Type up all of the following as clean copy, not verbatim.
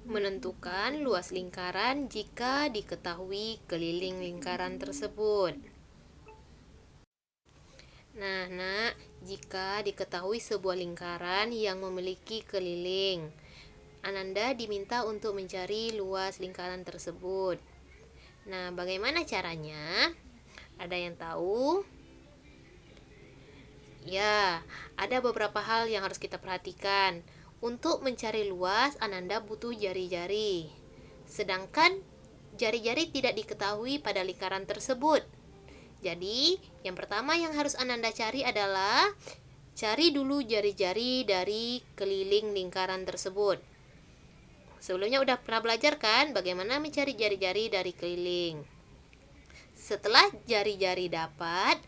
Menentukan luas lingkaran jika diketahui keliling lingkaran tersebut. Nah, Nak, jika diketahui sebuah lingkaran yang memiliki keliling, Ananda diminta untuk mencari luas lingkaran tersebut. Nah, bagaimana caranya? Ada yang tahu? Ya, ada beberapa hal yang harus kita perhatikan. Untuk mencari luas, Ananda butuh jari-jari. Sedangkan jari-jari tidak diketahui pada lingkaran tersebut. Jadi, yang pertama yang harus Ananda cari adalah cari dulu jari-jari dari keliling lingkaran tersebut. Sebelumnya udah pernah belajar kan bagaimana mencari jari-jari dari keliling. Setelah jari-jari dapat,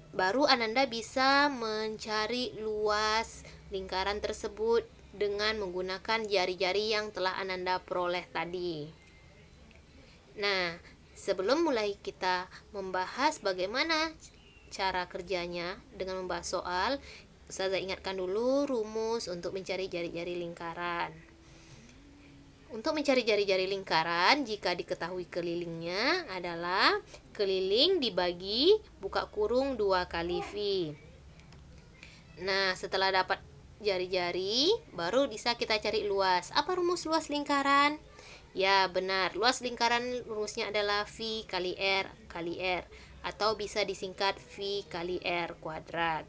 baru Ananda bisa mencari luas lingkaran tersebut dengan menggunakan jari-jari yang telah Ananda peroleh tadi. Nah, sebelum mulai kita membahas bagaimana cara kerjanya dengan membahas soal, saya ingatkan dulu rumus untuk mencari jari-jari lingkaran. Untuk mencari jari-jari lingkaran, jika diketahui kelilingnya adalah keliling dibagi buka kurung 2 kali V. Nah, setelah dapat jari-jari, baru bisa kita cari luas. Apa rumus luas lingkaran? Ya, benar. Luas lingkaran rumusnya adalah V kali R kali R, atau bisa disingkat V kali R kuadrat.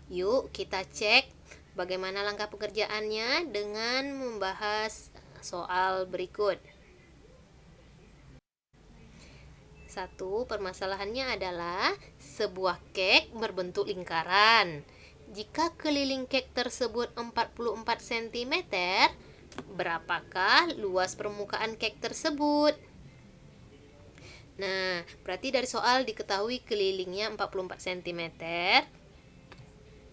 Yuk, kita cek bagaimana langkah pengerjaannya dengan membahas soal berikut. 1. Permasalahannya adalah sebuah kek berbentuk lingkaran. Jika keliling kek tersebut 44 cm, berapakah luas permukaan kek tersebut? Nah, berarti dari soal diketahui kelilingnya 44 cm.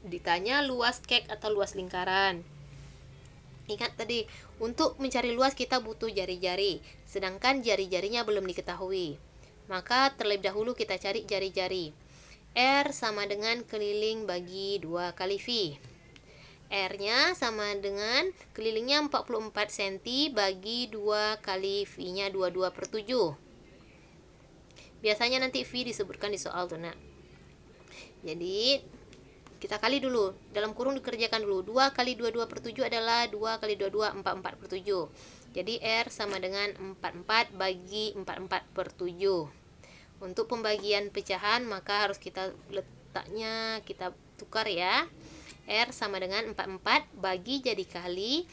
Ditanya luas kek atau luas lingkaran. Ingat tadi, untuk mencari luas kita butuh jari-jari, sedangkan jari-jarinya belum diketahui. Maka terlebih dahulu kita cari jari-jari. R sama dengan keliling bagi 2 kali V. R-nya sama dengan kelilingnya 44 cm bagi 2 kali V-nya 22/7. Biasanya nanti V disebutkan di soal tuh, Nak. Jadi kita kali dulu, dalam kurung dikerjakan dulu. 2 kali 22/7 adalah 2 kali 22 44/7. Jadi R sama dengan 44 bagi 44/7. Untuk pembagian pecahan maka harus kita letaknya, kita tukar ya. R sama dengan 44 bagi jadi kali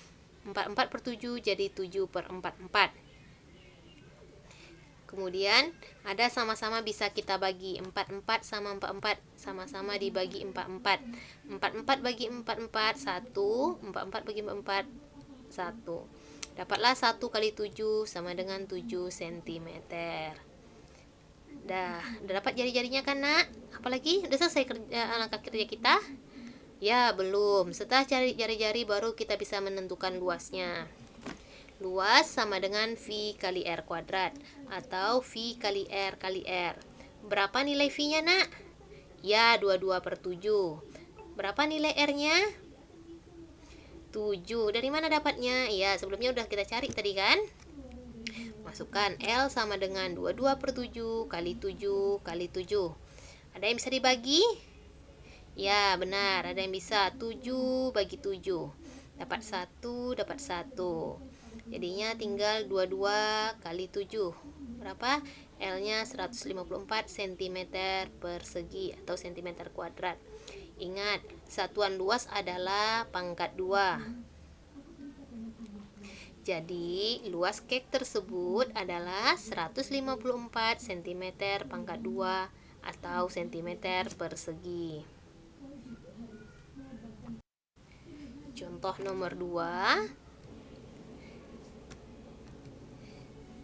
44/7 jadi 7/44. Kemudian ada sama-sama bisa kita bagi. 44 sama 44 sama-sama dibagi 44. 44 bagi 44 1, 44 bagi 44 1. Dapatlah 1 kali 7 sama dengan 7 cm. Udah dapat jari-jarinya kan, Nak? Apalagi? Udah selesai langkah kerja kita? Ya, belum. Setelah cari jari-jari baru kita bisa menentukan luasnya. Luas sama dengan V kali R kuadrat atau V kali R kali R. Berapa nilai V-nya, Nak? Ya, 22/7. Berapa nilai R-nya? 7. Dari mana dapatnya? Ya, sebelumnya udah kita cari tadi kan? Masukkan L sama dengan 22/7 kali 7 kali 7. Ada yang bisa dibagi? Ya, benar. Ada yang bisa. 7 bagi 7. Dapat 1, dapat 1. Jadinya tinggal 22 kali 7. Berapa? L-nya 154 cm persegi atau cm kuadrat. Ingat, satuan luas adalah pangkat 2. Jadi, luas kek tersebut adalah 154 cm pangkat 2 atau cm persegi. Contoh nomor 2.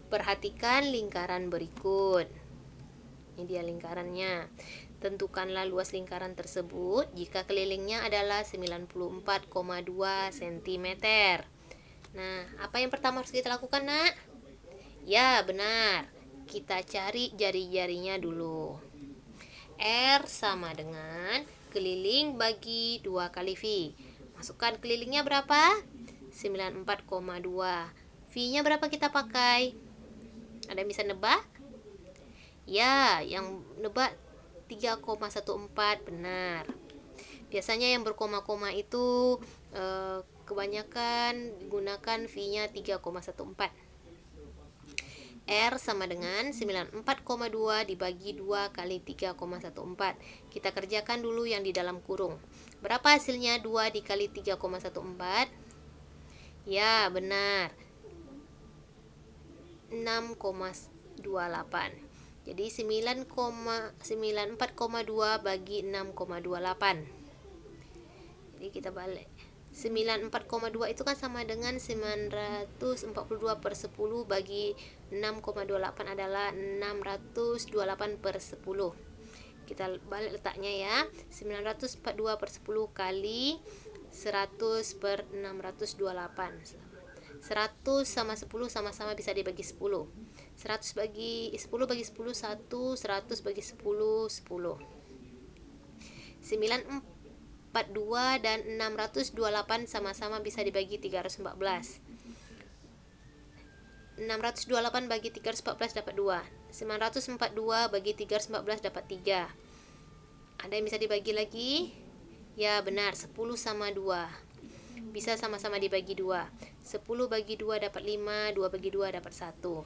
Perhatikan lingkaran berikut. Ini dia lingkarannya. Tentukanlah luas lingkaran tersebut jika kelilingnya adalah 94,2 cm. Nah, apa yang pertama harus kita lakukan, Nak? Ya, benar. Kita cari jari-jarinya dulu. R sama dengan keliling bagi 2 kali V. Masukkan kelilingnya berapa? 94,2. V-nya berapa kita pakai? Ada yang bisa nebak? Ya, yang nebak 3,14, benar. Biasanya yang berkoma-koma itu kebanyakan gunakan V-nya 3,14. R sama dengan 94,2 dibagi 2 kali 3,14. Kita kerjakan dulu yang di dalam kurung. Berapa hasilnya? 2 dikali 3,14. Ya, benar. 6,28. Jadi 94,2 bagi 6,28. Jadi kita balik. 94,2 itu kan sama dengan 942 per 10 bagi 6,28 adalah 628 per 10. Kita balik letaknya ya. 942 per 10 kali 100 per 628. 100 sama 10 sama-sama bisa dibagi 10. 100 bagi 10 bagi 10 1, 100 bagi 10 10. 942 dan 628 sama-sama bisa dibagi 314. 628 bagi 314 dapat 2. 942 bagi 314 dapat 3. Ada yang bisa dibagi lagi? Ya, benar, 10 sama 2. Bisa sama-sama dibagi 2. 10 bagi 2 dapat 5, 2 bagi 2 dapat 1.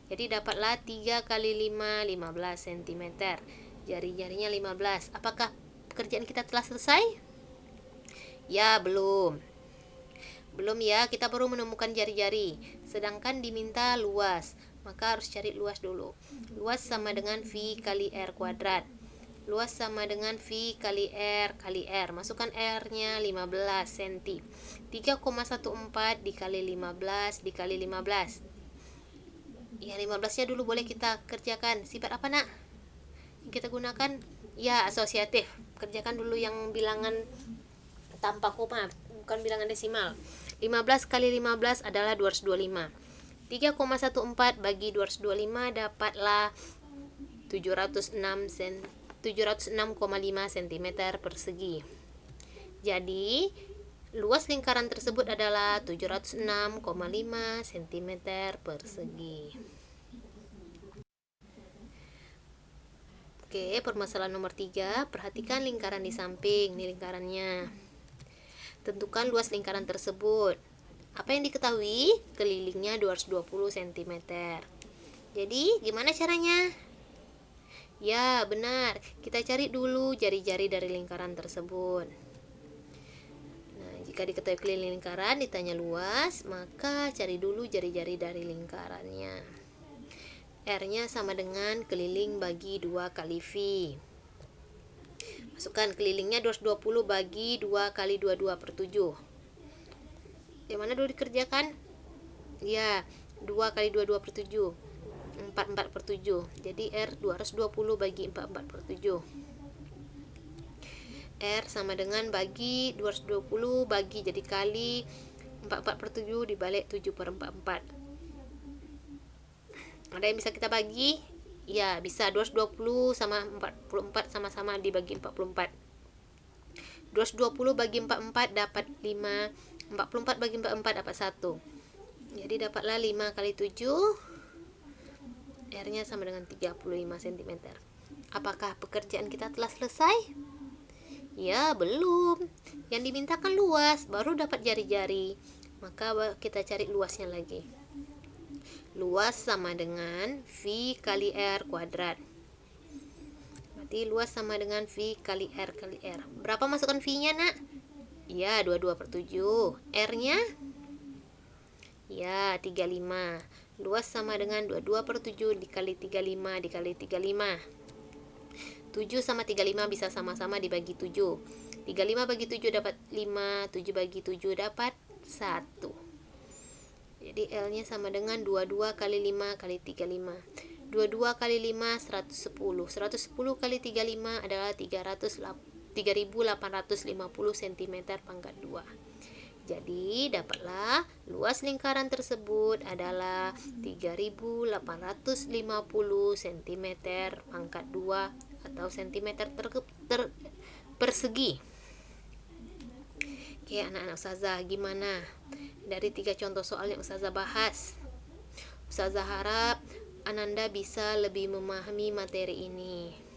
Jadi dapatlah 3 kali 5, 15 cm. Jari-jarinya 15. Apakah pekerjaan kita telah selesai? Ya, belum. Belum ya, kita baru menemukan jari-jari. Sedangkan diminta luas, maka harus cari luas dulu. Luas sama dengan V kali R kuadrat. Luas sama dengan V kali R kali R. Masukkan R-nya 15 cm. 3,14 dikali 15 dikali 15. Ya, 15-nya dulu boleh kita kerjakan. Sifat apa, Nak? Yang kita gunakan? Ya, asosiatif. Kerjakan dulu yang bilangan tanpa koma, bukan bilangan desimal. 15 kali 15 adalah 225. 3,14 bagi 225 dapatlah 706,5 cm persegi. Jadi, luas lingkaran tersebut adalah 706,5 cm persegi. Oke, permasalahan nomor 3. Perhatikan lingkaran di samping. Ini lingkarannya. Tentukan luas lingkaran tersebut. Apa yang diketahui? Kelilingnya 220 cm. Jadi, gimana caranya? Ya, benar. Kita cari dulu jari-jari dari lingkaran tersebut. Nah, jika diketahui keliling lingkaran, ditanya luas, maka cari dulu jari-jari dari lingkarannya. R-nya sama dengan keliling bagi 2 kali V. Masukkan kelilingnya 220 bagi 2 kali 22 per 7. Yang mana dulu dikerjakan? Ya, 2 kali 22 per 7. 44 per 7. Jadi R 220 bagi 44 per 7. R sama dengan bagi 220 bagi jadi kali 44 per 7 dibalik 7 per 44. Ada yang bisa kita bagi? Ya, bisa. 220 sama 44 sama-sama dibagi 44. 220 bagi 44 dapat 5. 44 bagi 44 dapat 1. Jadi dapatlah 5 kali 7. R-nya sama dengan 35 cm. Apakah pekerjaan kita telah selesai? Ya, belum. Yang dimintakan luas, baru dapat jari-jari. Maka kita cari luasnya lagi. Luas sama dengan V kali R kuadrat. Berarti luas sama dengan V kali R kali R. Berapa masukkan V-nya, Nak? Ya, 22 per 7. R-nya? Ya, 35. Luas sama dengan 22 per 7 dikali 35 dikali 35. 7 sama 35 bisa sama-sama dibagi 7. 35 bagi 7 dapat 5. 7 bagi 7 dapat 1. Jadi L-nya sama dengan 22 kali 5 kali 35. 22 kali 5, 110. 110 kali 35 adalah 3.850 cm pangkat 2. Jadi dapatlah luas lingkaran tersebut adalah 3.850 cm pangkat 2 atau cm persegi. Oke, anak-anak Ustazah, gimana? dari 3 contoh soal yang Ustazah bahas. Ustazah harap Ananda bisa lebih memahami materi ini.